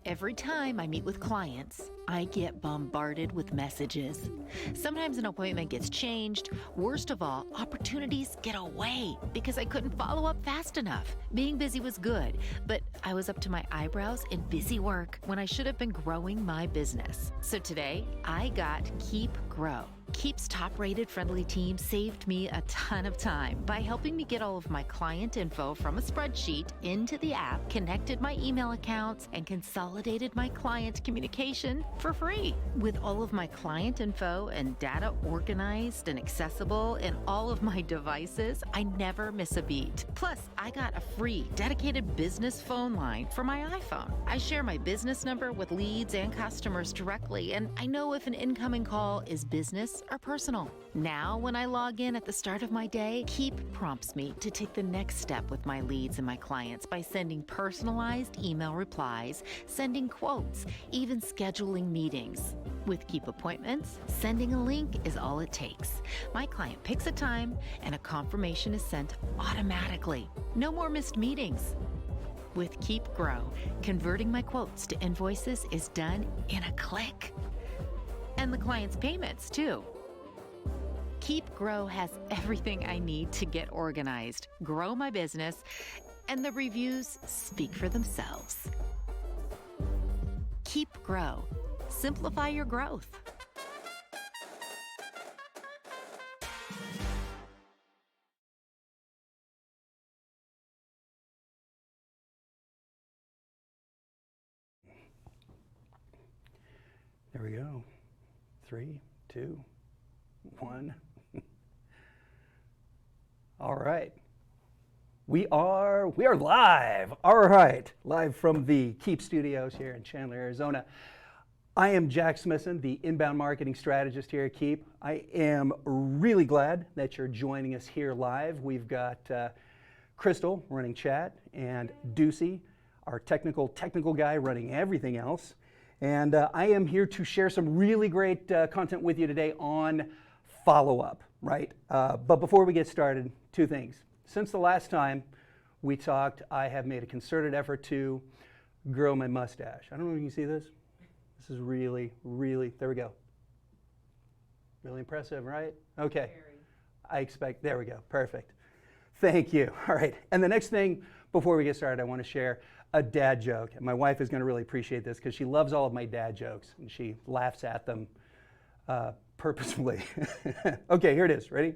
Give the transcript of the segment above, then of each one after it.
Every time I meet with clients, I get bombarded with messages. Sometimes an appointment gets changed. Worst of all, opportunities get away because I couldn't follow up fast enough. Being busy was good, but I was up to my eyebrows in busy work when I should have been growing my business. So today, I got Keap Grow. Keap's top-rated friendly team saved me a ton of time by helping me get all of my client info from a spreadsheet into the app, connected my email accounts, and consolidated my client communication for free. With all of my client info and data organized and accessible in all of my devices, I never miss a beat. Plus, I got a free dedicated business phone line for my iPhone. I share my business number with leads and customers directly, and I know if an incoming call is business or personal. Now, when I log in at the start of my day, Keap prompts me to take the next step with my leads and my clients by sending personalized email replies, sending quotes, even scheduling meetings. With Keap appointments, sending a link is all it takes. My client picks a time and a confirmation is sent automatically. No more missed meetings. With Keap Grow, converting my quotes to invoices is done in a click. And the client's payments, too. Keap Grow has everything I need to get organized, grow my business, and the reviews speak for themselves. Keap Grow. Simplify your growth. There we go. 3, 2, 1. All right. We are live. All right. Live from the Keap Studios here in Chandler, Arizona. I am Jack Smithson, the inbound marketing strategist here at Keap. I am really glad that you're joining us here live. We've got Crystal running chat and Ducey, our technical guy running everything else. And I am here to share some really great content with you today on follow-up, right? But before we get started, two things. Since the last time we talked, I have made a concerted effort to grow my mustache. I don't know if you can see this. This is really, there we go. Really impressive, right? Okay. I expect, there we go, perfect. Thank you. All right, and the next thing before we get started, I want to share a dad joke. And my wife is going to really appreciate this because she loves all of my dad jokes and she laughs at them purposefully. Okay, here it is. Ready?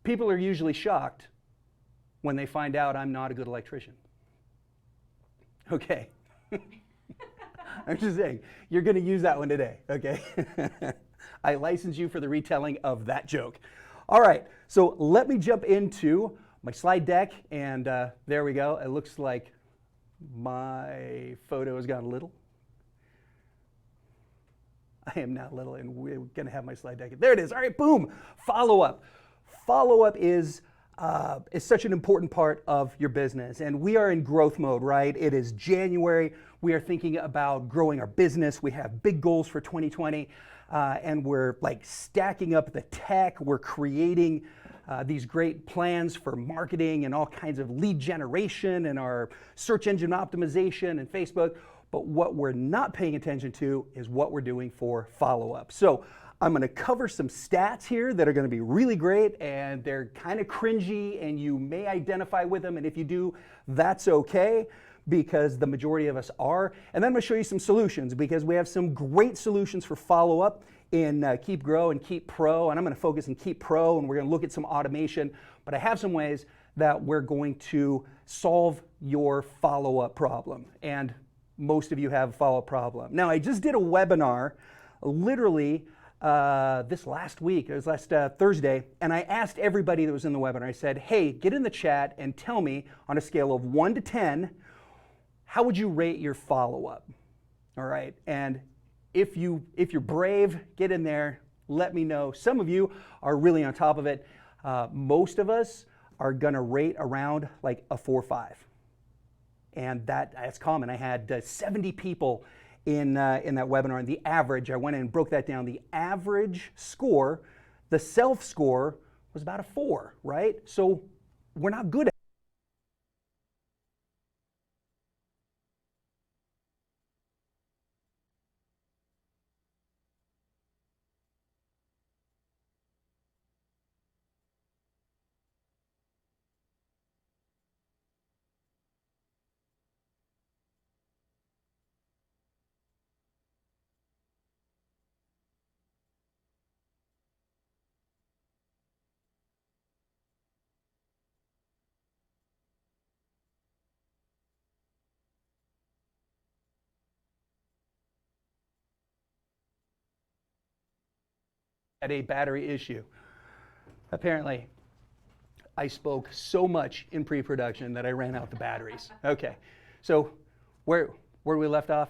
People are usually shocked when they find out I'm not a good electrician. Okay. I'm just saying, you're going to use that one today, okay? I license you for the retelling of that joke. All right, so let me jump into my slide deck, and there we go. It looks like my photo has gone a little. I am now little, and we're going to have my slide deck. There it is. All right, boom. Follow-up. Follow-up is such an important part of your business, and we are in growth mode, right? It is January. We are thinking about growing our business. We have big goals for 2020, and we're like stacking up the tech. We're creating these great plans for marketing and all kinds of lead generation and our search engine optimization and Facebook. But what we're not paying attention to is what we're doing for follow-up. So I'm going to cover some stats here that are going to be really great, and they're kind of cringy, and you may identify with them. And if you do, that's okay, because the majority of us are. And then I'm going to show you some solutions, because we have some great solutions for follow-up in Keap Grow and Keap Pro, and I'm going to focus on Keap Pro, and we're going to look at some automation, but I have some ways that we're going to solve your follow-up problem, and most of you have a follow-up problem. Now, I just did a webinar literally this last week, it was last Thursday, and I asked everybody that was in the webinar, I said, hey, get in the chat and tell me on a scale of 1 to 10, how would you rate your follow-up? All right, and if you're brave, get in there, let me know. Some of you are really on top of it. Most of us are gonna rate around like a 4 or 5. And that's common. I had 70 people in that webinar, and the average, I went in and broke that down, the average score, the self-score was about a 4, right? So we're not good at had a battery issue. Apparently, I spoke so much in pre-production that I ran out the batteries. Okay, so where we left off?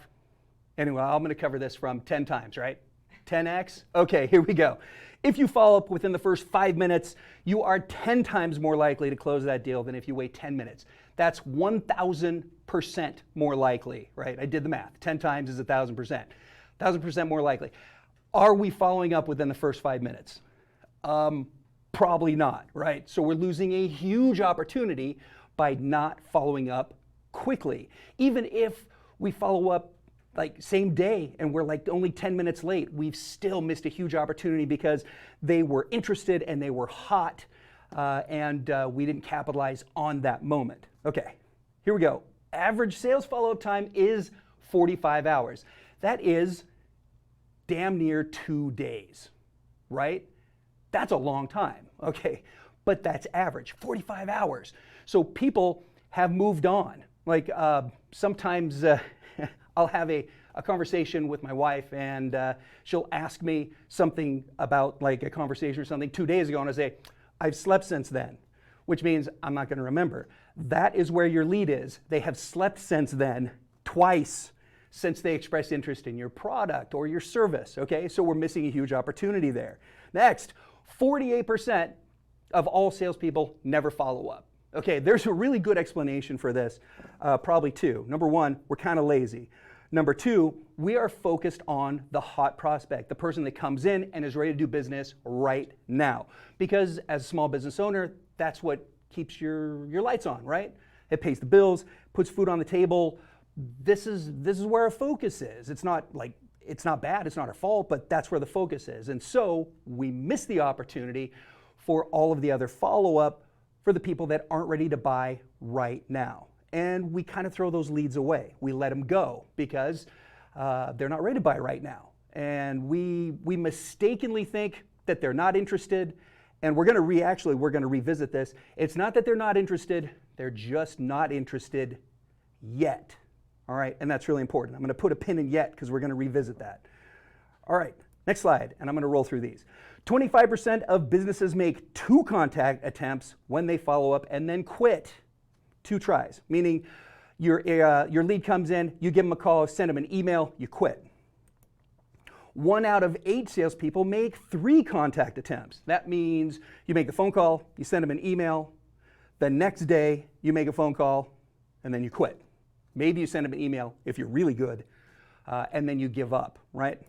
Anyway, I'm going to cover this from 10 times, right? 10x? Okay, here we go. If you follow up within the first 5 minutes, you are 10 times more likely to close that deal than if you wait 10 minutes. That's 1,000% more likely, right? I did the math. 10 times is 1,000%. 1,000% more likely. Are we following up within the first 5 minutes? Probably not, right? So we're losing a huge opportunity by not following up quickly. Even if we follow up like same day and we're like only 10 minutes late, we've still missed a huge opportunity because they were interested and they were hot and we didn't capitalize on that moment. Okay, here we go. Average sales follow-up time is 45 hours. That is damn near 2 days, right? That's a long time, okay? But that's average, 45 hours. So people have moved on. Like sometimes I'll have a conversation with my wife and she'll ask me something about like a conversation or something 2 days ago and I say, I've slept since then, which means I'm not gonna remember. That is where your lead is. They have slept since then twice since they expressed interest in your product or your service, okay? So we're missing a huge opportunity there. Next, 48% of all salespeople never follow up. Okay, there's a really good explanation for this, probably two. Number one, we're kind of lazy. Number two, we are focused on the hot prospect, the person that comes in and is ready to do business right now. Because as a small business owner, that's what keeps your lights on, right? It pays the bills, puts food on the table. This is where our focus is. It's not bad, it's not our fault, but that's where the focus is. And so we miss the opportunity for all of the other follow-up for the people that aren't ready to buy right now. And we kind of throw those leads away. We let them go because they're not ready to buy right now. And we mistakenly think that they're not interested. And we're going to revisit this. It's not that they're not interested, they're just not interested yet. All right, and that's really important. I'm going to put a pin in yet because we're going to revisit that. All right, next slide, and I'm going to roll through these. 25% of businesses make 2 contact attempts when they follow up and then quit. 2 tries, meaning your lead comes in, you give them a call, send them an email, you quit. 1 out of 8 salespeople make 3 contact attempts. That means you make the phone call, you send them an email, the next day you make a phone call, and then you quit. Maybe you send them an email if you're really good, and then you give up, right?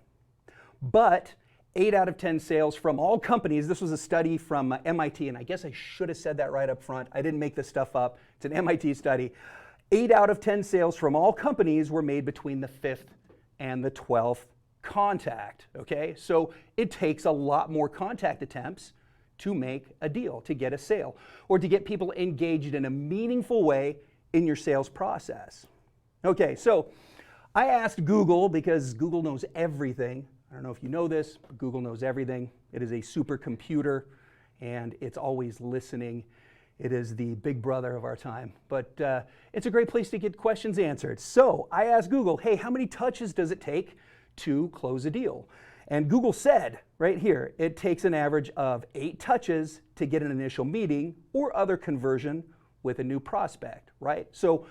But 8 out of 10 sales from all companies, this was a study from MIT, and I guess I should have said that right up front. I didn't make this stuff up. It's an MIT study. 8 out of 10 sales from all companies were made between the 5th and the 12th contact, okay? So it takes a lot more contact attempts to make a deal, to get a sale, or to get people engaged in a meaningful way in your sales process. Okay, so I asked Google, because Google knows everything. I don't know if you know this, but Google knows everything. It is a supercomputer, and it's always listening. It is the big brother of our time, but it's a great place to get questions answered. So I asked Google, hey, how many touches does it take to close a deal? And Google said right here, it takes an average of 8 touches to get an initial meeting or other conversion with a new prospect, right? So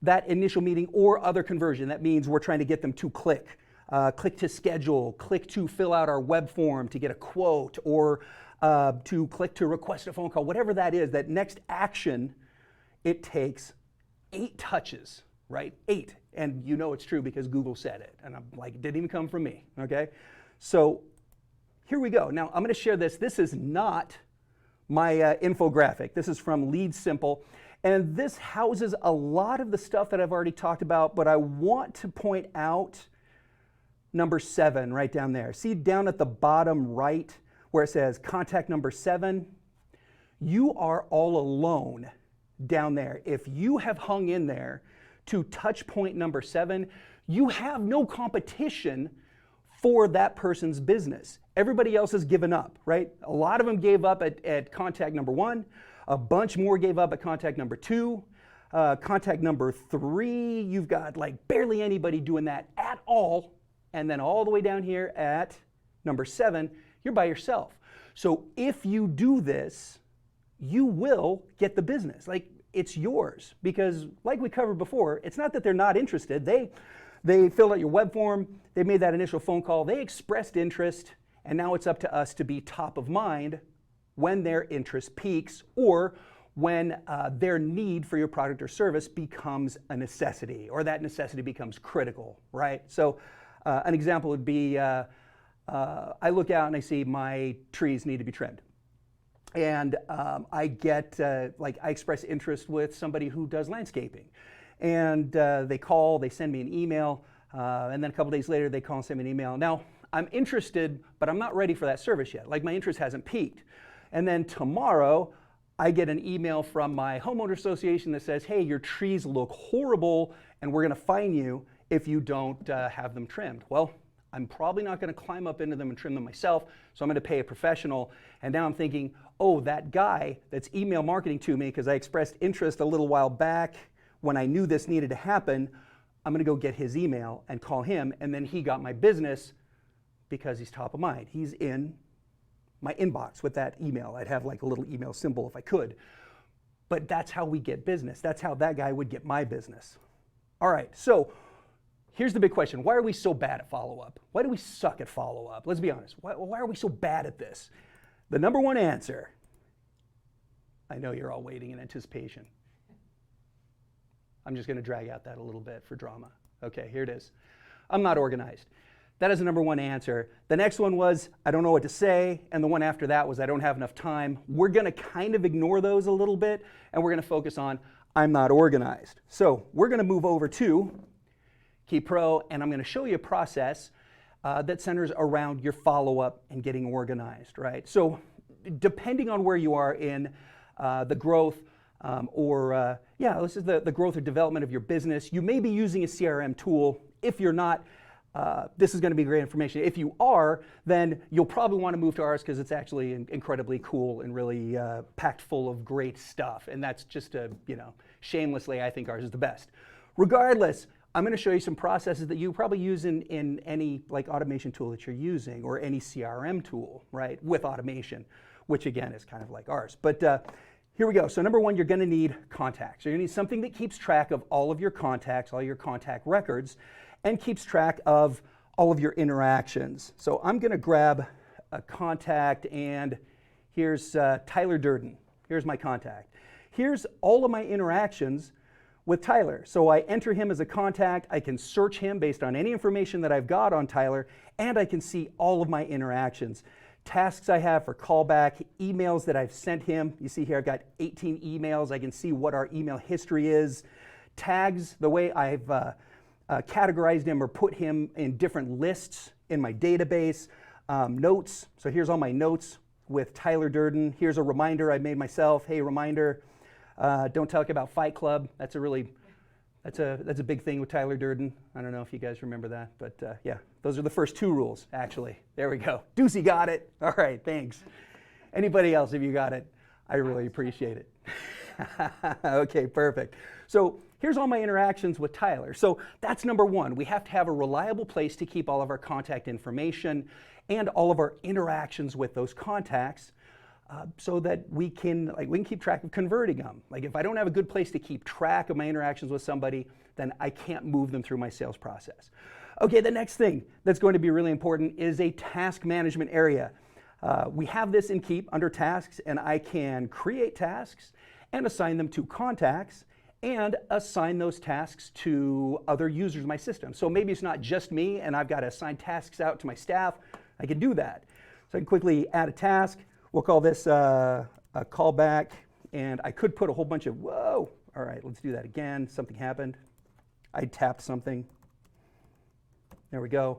that initial meeting or other conversion, that means we're trying to get them to click. Click to schedule, click to fill out our web form to get a quote, or to click to request a phone call, whatever that is, that next action, it takes 8 touches, right? 8. And you know it's true because Google said it. And I'm like, it didn't even come from me, okay? So here we go. Now I'm going to share this. This is not my infographic. This is from Lead Simple. And this houses a lot of the stuff that I've already talked about, but I want to point out number 7 right down there. See down at the bottom right where it says contact number 7? You are all alone down there. If you have hung in there to touch point number 7, you have no competition for that person's business. Everybody else has given up, right? A lot of them gave up at contact number 1. A bunch more gave up at contact number 2. Contact number 3, you've got like barely anybody doing that at all. And then all the way down here at number 7, you're by yourself. So if you do this, you will get the business. Like, it's yours. Because like we covered before, it's not that they're not interested. They filled out your web form, they made that initial phone call, they expressed interest, and now it's up to us to be top of mind when their interest peaks or when their need for your product or service becomes a necessity, or that necessity becomes critical, right? So an example would be, I look out and I see my trees need to be trimmed. And I get, I express interest with somebody who does landscaping. And they call, they send me an email, and then a couple days later they call and send me an email. Now, I'm interested, but I'm not ready for that service yet. Like, my interest hasn't peaked. And then tomorrow, I get an email from my homeowner association that says, hey, your trees look horrible, and we're going to fine you if you don't have them trimmed. Well, I'm probably not going to climb up into them and trim them myself, so I'm going to pay a professional. And now I'm thinking, oh, that guy that's email marketing to me because I expressed interest a little while back when I knew this needed to happen, I'm going to go get his email and call him, and then he got my business because he's top of mind. He's in my inbox with that email. I'd have like a little email symbol if I could. But that's how we get business. That's how that guy would get my business. All right, so here's the big question. Why are we so bad at follow-up? Why do we suck at follow-up? Let's be honest. Why are we so bad at this? The number one answer, I know you're all waiting in anticipation. I'm just going to drag out that a little bit for drama. Okay, here it is. I'm not organized. That is the number one answer. The next one was, I don't know what to say, and the one after that was, I don't have enough time. We're going to kind of ignore those a little bit, and we're going to focus on, I'm not organized. So we're going to move over to Keap Pro, and I'm going to show you a process that centers around your follow-up and getting organized, right? So depending on where you are in the growth this is the growth or development of your business, you may be using a CRM tool. If you're not, this is going to be great information. If you are, then you'll probably want to move to ours because it's actually incredibly cool and really packed full of great stuff. And that's just shamelessly, I think ours is the best. Regardless, I'm going to show you some processes that you probably use in any like automation tool that you're using, or any CRM tool, right, with automation, which again is kind of like ours. But here we go. So number one, you're going to need contacts. You're going to need something that keeps track of all of your contacts, all your contact records, and keeps track of all of your interactions. So I'm going to grab a contact, and here's Tyler Durden. Here's my contact. Here's all of my interactions with Tyler. So I enter him as a contact, I can search him based on any information that I've got on Tyler, and I can see all of my interactions. Tasks I have for callback, emails that I've sent him. You see here I've got 18 emails. I can see what our email history is. Tags, the way I've categorized him or put him in different lists in my database. Notes, so here's all my notes with Tyler Durden. Here's a reminder I made myself. Hey, reminder, don't talk about Fight Club. That's a big thing with Tyler Durden. I don't know if you guys remember that, but yeah, those are the first two rules, actually. There we go. Deucey got it. All right, thanks. Anybody else, if you got it, I really appreciate it. Okay, perfect. So here's all my interactions with Tyler. So that's number one. We have to have a reliable place to keep all of our contact information and all of our interactions with those contacts, so that we can keep track of converting them. Like, if I don't have a good place to keep track of my interactions with somebody, then I can't move them through my sales process. Okay, the next thing that's going to be really important is a task management area. We have this in Keap under tasks, and I can create tasks and assign them to contacts and assign those tasks to other users of my system. So maybe it's not just me and I've got to assign tasks out to my staff. I can do that. So I can quickly add a task. We'll call this a callback, and I could put a whole bunch of, whoa, all right, let's do that again. Something happened. I tapped something. There we go.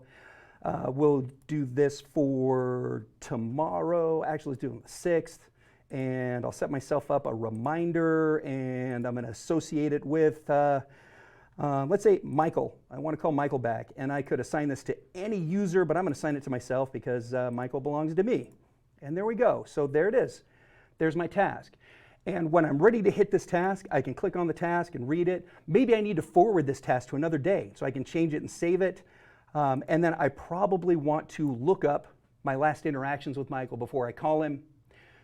We'll do this for tomorrow. Actually, let's do it on the 6th. And I'll set myself up a reminder, and I'm going to associate it with, let's say, Michael. I want to call Michael back. And I could assign this to any user, but I'm going to assign it to myself because Michael belongs to me. And there we go. So there it is. There's my task. And when I'm ready to hit this task, I can click on the task and read it. Maybe I need to forward this task to another day, so I can change it and save it. And then I probably want to look up my last interactions with Michael before I call him,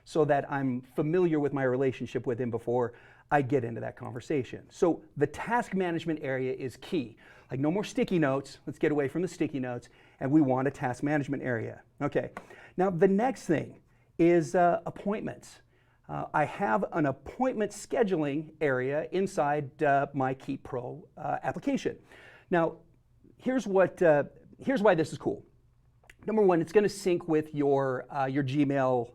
so that I'm familiar with my relationship with him before I get into that conversation. So the task management area is key. Like no more sticky notes. Let's get away from the sticky notes. And we want a task management area. Okay. Now the next thing is appointments. I have an appointment scheduling area inside my Keap Pro application. Now here's why this is cool. Number one, it's going to sync with your Gmail,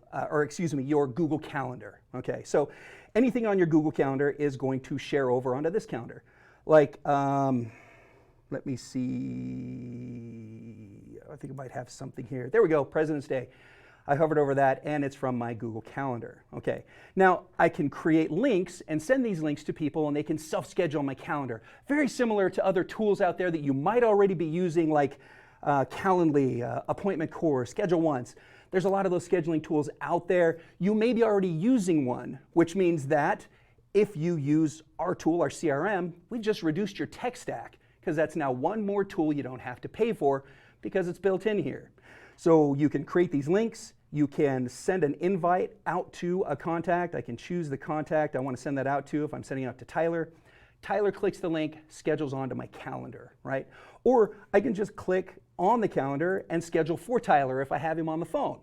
your Google Calendar. Okay, so anything on your Google Calendar is going to share over onto this calendar. Like, let me see, I think I might have something here. There we go, President's Day. I hovered over that and it's from my Google Calendar. Okay, now I can create links and send these links to people and they can self-schedule on my calendar. Very similar to other tools out there that you might already be using, like Calendly, Appointment Core, Schedule Once. There's a lot of those scheduling tools out there. You may be already using one, which means that if you use our tool, our CRM, we've just reduced your tech stack because that's now one more tool you don't have to pay for because it's built in here. So you can create these links. You can send an invite out to a contact. I can choose the contact I want to send that out to. If I'm sending it out to Tyler, Tyler clicks the link, schedules onto my calendar, right? Or I can just click on the calendar and schedule for Tyler if I have him on the phone.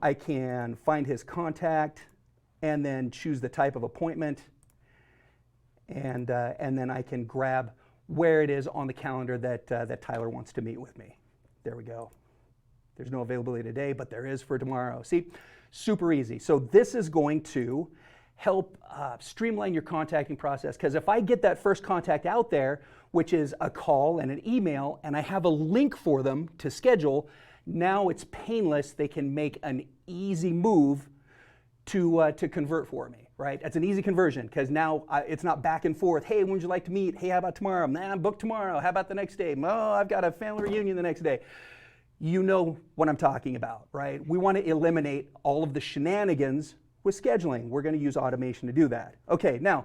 I can find his contact and then choose the type of appointment, and then I can grab where it is on the calendar that Tyler wants to meet with me. There we go. There's no availability today, but there is for tomorrow. See, super easy. So this is going to help streamline your contacting process, because if I get that first contact out there, which is a call and an email, and I have a link for them to schedule, now it's painless. They can make an easy move to convert for me, right? That's an easy conversion because now it's not back and forth. Hey, when would you like to meet? Hey, how about tomorrow? Nah, I'm booked tomorrow. How about the next day? Oh, I've got a family reunion the next day. You know what I'm talking about, right? We want to eliminate all of the shenanigans with scheduling. We're going to use automation to do that. Okay, now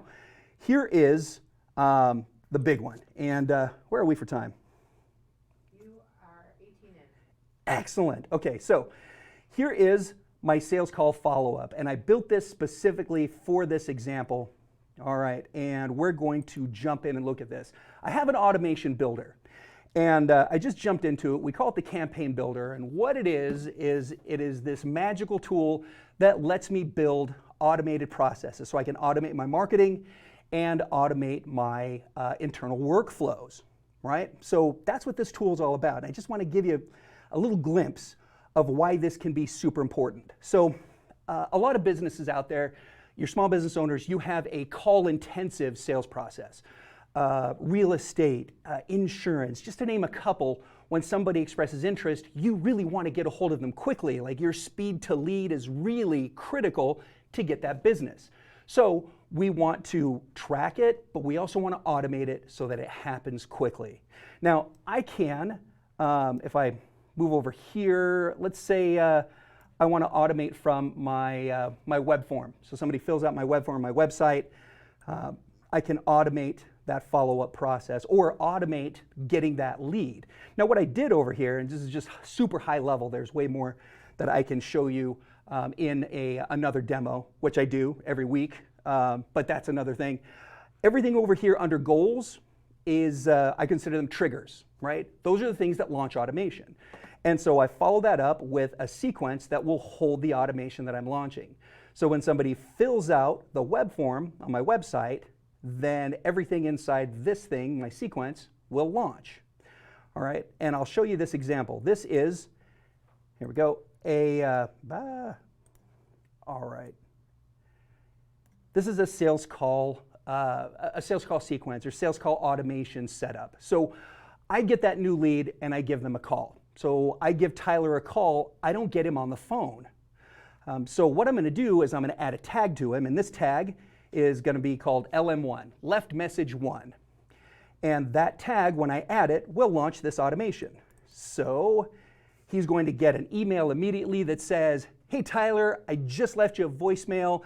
here is the big one. And where are we for time? You are 18 in. Excellent. Okay, so here is my sales call follow-up. And I built this specifically for this example. All right, and we're going to jump in and look at this. I have an automation builder. And I just jumped into it. We call it the Campaign Builder. And what it is it is this magical tool that lets me build automated processes. So I can automate my marketing and automate my internal workflows, right? So that's what this tool is all about. And I just want to give you a little glimpse of why this can be super important. So a lot of businesses out there, your small business owners, you have a call-intensive sales process. Real estate, insurance, just to name a couple. When somebody expresses interest, you really want to get a hold of them quickly. Like your speed to lead is really critical to get that business. So we want to track it, but we also want to automate it so that it happens quickly. Now I can, if I move over here, let's say I want to automate from my web form. So somebody fills out my web form, my website. I can automate that follow-up process or automate getting that lead. Now what I did over here, and this is just super high level, there's way more that I can show you in another demo, which I do every week, but that's another thing. Everything over here under goals is, I consider them triggers, right? Those are the things that launch automation. And so I follow that up with a sequence that will hold the automation that I'm launching. So when somebody fills out the web form on my website, then everything inside this thing, my sequence, will launch. All right, and I'll show you this example. This is, here we go, all right. This is a sales call sequence or sales call automation setup. So I get that new lead and I give them a call. So I give Tyler a call, I don't get him on the phone. So what I'm going to do is I'm going to add a tag to him, and this tag is going to be called LM1, left message 1. And that tag, when I add it, will launch this automation. So he's going to get an email immediately that says, hey Tyler, I just left you a voicemail.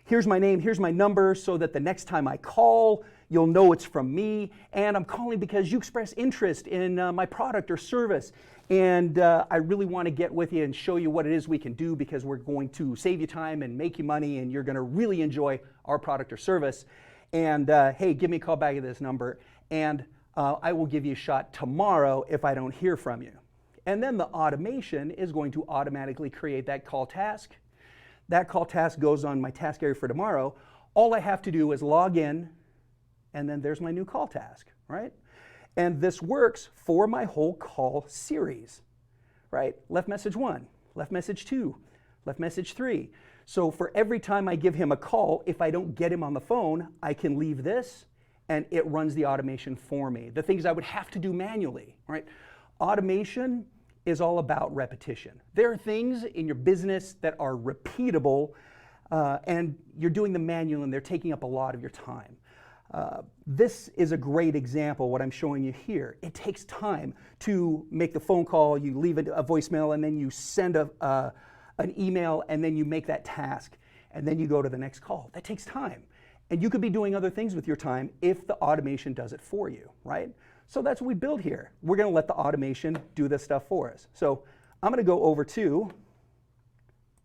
Here's my name, here's my number, so that the next time I call, you'll know it's from me, and I'm calling because you express interest in my product or service, and I really want to get with you and show you what it is we can do, because we're going to save you time and make you money, and you're going to really enjoy our product or service. And hey, give me a call back at this number, and I will give you a shot tomorrow if I don't hear from you. And then the automation is going to automatically create that call task. That call task goes on my task area for tomorrow. All I have to do is log in, and then there's my new call task, right? And this works for my whole call series, right? Left message 1, left message 2, left message 3. So for every time I give him a call, if I don't get him on the phone, I can leave this, and it runs the automation for me. The things I would have to do manually, right? Automation is all about repetition. There are things in your business that are repeatable, and you're doing them manually, and they're taking up a lot of your time. This is a great example, what I'm showing you here. It takes time to make the phone call, you leave a voicemail, and then you send an email, and then you make that task, and then you go to the next call. That takes time. And you could be doing other things with your time if the automation does it for you, right? So that's what we build here. We're going to let the automation do this stuff for us. So I'm going to go over to,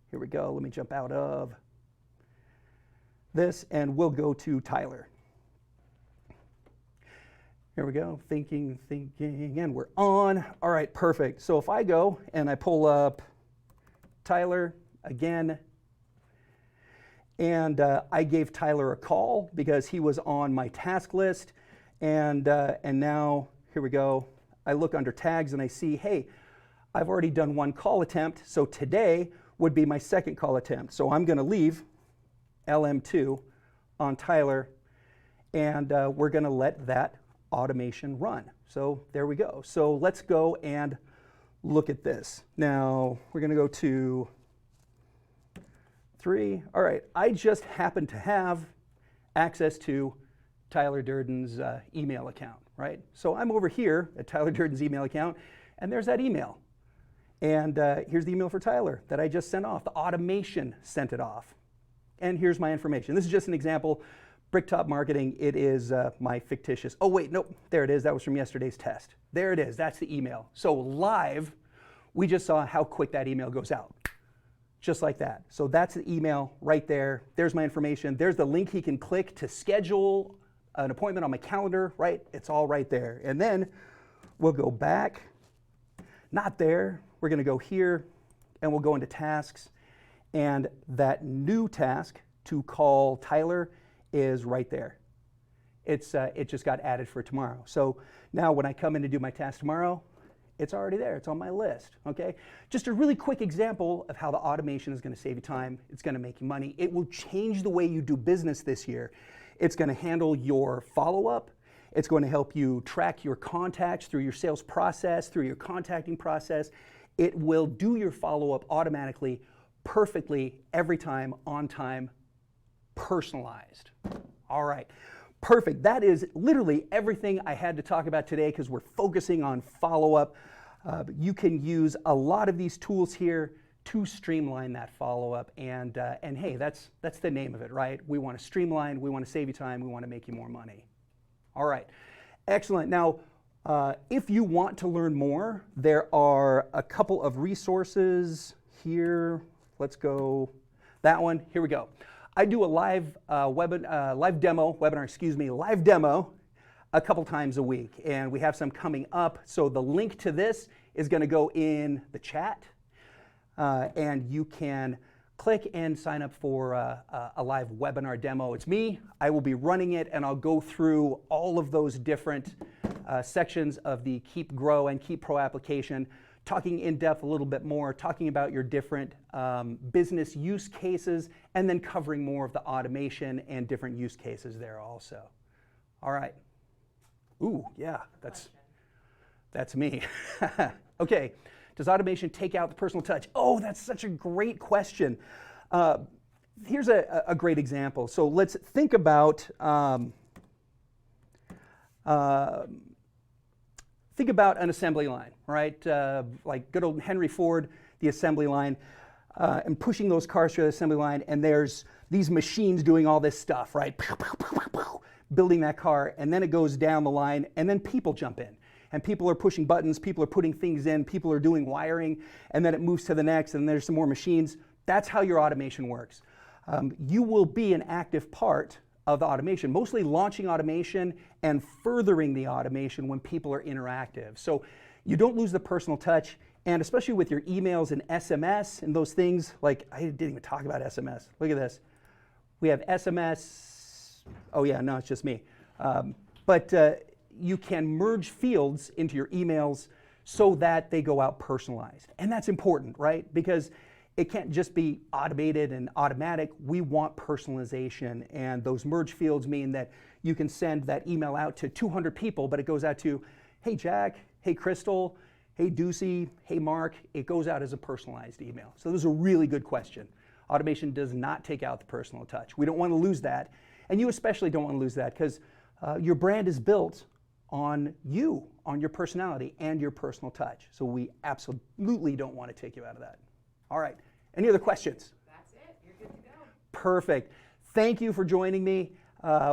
here we go, let me jump out of this, and we'll go to Tyler. Here we go, thinking, and we're on. All right, perfect. So if I go and I pull up Tyler again, and I gave Tyler a call because he was on my task list, and now, here we go, I look under tags and I see, hey, I've already done one call attempt, so today would be my second call attempt. So I'm gonna leave LM2 on Tyler, and we're gonna let that automation run. So there we go. So let's go and look at this. Now we're going to go to 3. All right, I just happen to have access to Tyler Durden's email account, right? So I'm over here at Tyler Durden's email account, and there's that email. And here's the email for Tyler that I just sent off. The automation sent it off. And here's my information. This is just an example. Bricktop Marketing, it is my fictitious, oh wait, nope, there it is, that was from yesterday's test. There it is, that's the email. So live, we just saw how quick that email goes out, just like that. So that's the email right there. There's my information. There's the link he can click to schedule an appointment on my calendar, right? It's all right there. And then we'll go back, not there, we're gonna go here, and we'll go into tasks, and that new task to call Tyler is right there. It just got added for tomorrow. So now when I come in to do my task tomorrow, it's already there, it's on my list, okay? Just a really quick example of how the automation is gonna save you time, it's gonna make you money. It will change the way you do business this year. It's gonna handle your follow-up, it's going to help you track your contacts through your sales process, through your contacting process. It will do your follow-up automatically, perfectly, every time, on time, personalized. All right, perfect. That is literally everything I had to talk about today because we're focusing on follow-up. You can use a lot of these tools here to streamline that follow-up, and hey, that's the name of it, right? We want to streamline, we want to save you time, we want to make you more money. All right, excellent. Now, if you want to learn more, there are a couple of resources here. Let's go, that one, here we go. I do a live demo a couple times a week, and we have some coming up. So the link to this is going to go in the chat, and you can click and sign up for a live webinar demo. It's me. I will be running it, and I'll go through all of those different sections of the Keap Grow and Keap Pro application, talking in depth a little bit more, talking about your different business use cases, and then covering more of the automation and different use cases there also. All right. Ooh, yeah, that's me. Okay, does automation take out the personal touch? Oh, that's such a great question. Here's a great example. So let's think about an assembly line, right? Like good old Henry Ford, the assembly line, and pushing those cars through the assembly line, and there's these machines doing all this stuff, right? building that car, and then it goes down the line, and then people jump in. And people are pushing buttons, people are putting things in, people are doing wiring, and then it moves to the next, and there's some more machines. That's how your automation works. You will be an active part of the automation, mostly launching automation and furthering the automation when people are interactive. So you don't lose the personal touch, and especially with your emails and SMS and those things, like I didn't even talk about SMS. Look at this. We have SMS, oh yeah, no, it's just me. You can merge fields into your emails so that they go out personalized. And that's important, right? Because it can't just be automated and automatic. We want personalization, and those merge fields mean that you can send that email out to 200 people, but it goes out to, hey Jack, hey Crystal, hey Ducey, hey Mark. It goes out as a personalized email. So this is a really good question. Automation does not take out the personal touch. We don't want to lose that, and you especially don't want to lose that, because your brand is built on you, on your personality and your personal touch. So we absolutely don't want to take you out of that. All right, any other questions? That's it, you're good to go. Perfect. Thank you for joining me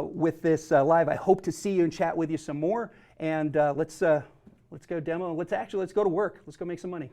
with this live. I hope to see you and chat with you some more. And let's go demo. Let's go to work. Let's go make some money.